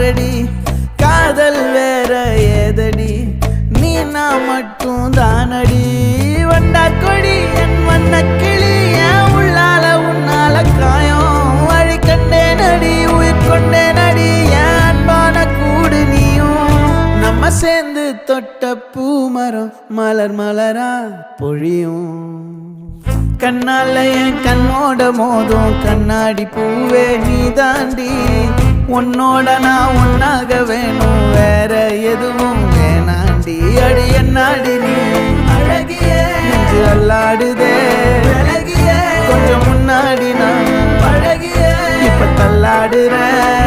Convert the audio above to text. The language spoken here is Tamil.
பாரடி காதல் வேற ஏதடி நீ நான் மட்டும் தானடி வண்டா கொடி என் வண்ண கிளி என் உள்ளால உன்னால காயம் வழி கண்டே நடி உயிர் கொண்டே நடி என் அன்பான கூடு நீயும் நம்ம சேர்ந்து தொட்ட பூமரம் மலர் மலரா பொழியும் கண்ணால என் கண்ணோட மோதும் கண்ணாடி பூவே நீ தாண்டி உன்னோட நான் ஒன்னாக வேணும் வேற எதுவும் வேணாண்டி அடி என்னாடி நீ அழகிய நெஞ்சு அல்லாடுதே அழகிய கொஞ்சம் முன்னாடி நான் அழகிய இப்ப தள்ளாடுறேன்